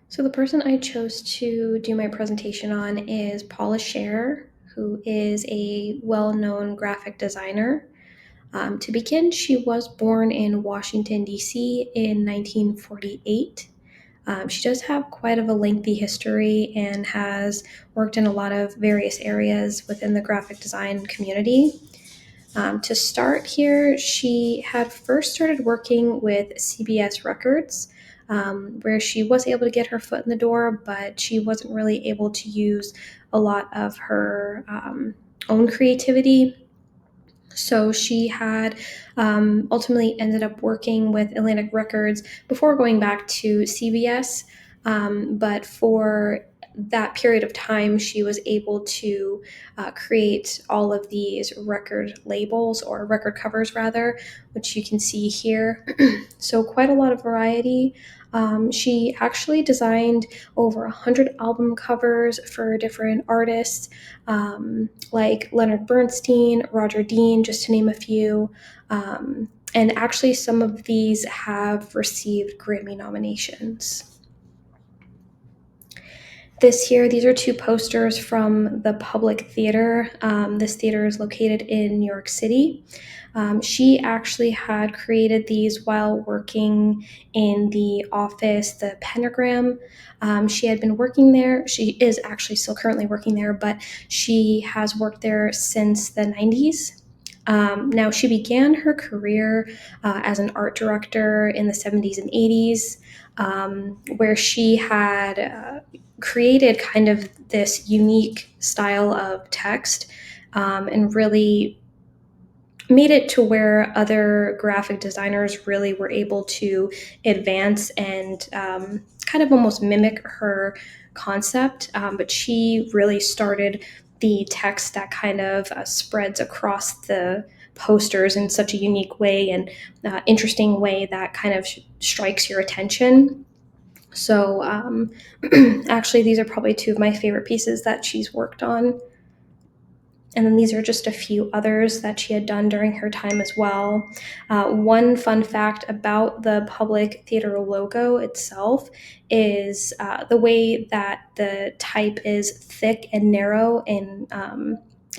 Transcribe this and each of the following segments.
So the person I chose to do my presentation on is Paula Scher, who is a well-known graphic designer. To begin, she was born in Washington, D.C. in 1948. She does have quite of a lengthy history and has worked in a lot of various areas within the graphic design community. To start here, she had first started working with CBS Records, where she was able to get her foot in the door, but she wasn't really able to use a lot of her own creativity. So she had ultimately ended up working with Atlantic Records before going back to CBS. But for that period of time, she was able to create all of these record labels or record covers, rather, which you can see here. So, quite a lot of variety. She actually designed over 100 album covers for different artists, like Leonard Bernstein, Roger Dean, just to name a few. And actually, some of these have received Grammy nominations. These are two posters from the Public Theater. This theater is located in New York City. She actually had created these while working in the office, the Pentagram. She had been working there. She is actually still currently working there, but she has worked there since the 90s. Now, she began her career as an art director in the 70s and 80s, where she had created kind of this unique style of text, and really made it to where other graphic designers really were able to advance and kind of almost mimic her concept. But she really started the text that kind of spreads across the posters in such a unique way and interesting way that kind of strikes your attention. So, actually, these are probably two of my favorite pieces that she's worked on. And then these are just a few others that she had done during her time as well. One fun fact about the Public Theater logo itself is the way that the type is thick and narrow in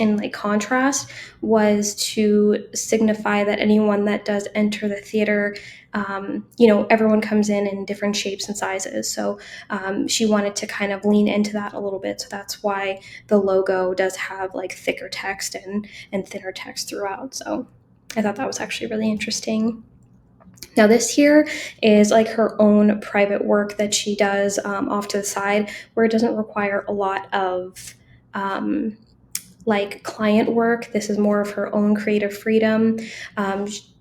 like contrast was to signify that anyone that does enter the theater, everyone comes in different shapes and sizes. So she wanted to kind of lean into that a little bit. So that's why the logo does have like thicker text and thinner text throughout. So I thought that was actually really interesting. Now, this here is like her own private work that she does off to the side, where it doesn't require a lot of like client work. This is more of her own creative freedom.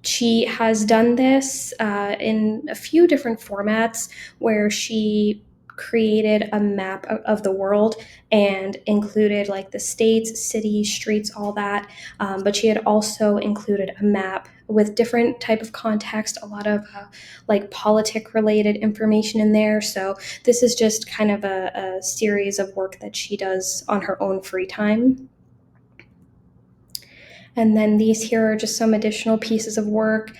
She has done this in a few different formats where she created a map of the world and included like the states, cities, streets, all that. But she had also included a map with different type of context, a lot of like politic related information in there. So this is just kind of a series of work that she does on her own free time. And then these here are just some additional pieces of work.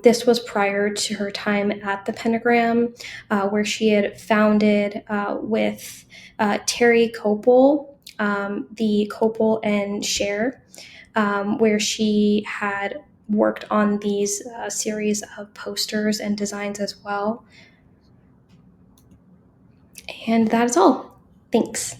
This was prior to her time at the Pentagram, where she had founded with Terry Copel, the Copel and Scher, where she had worked on these series of posters and designs as well. And that is all. Thanks.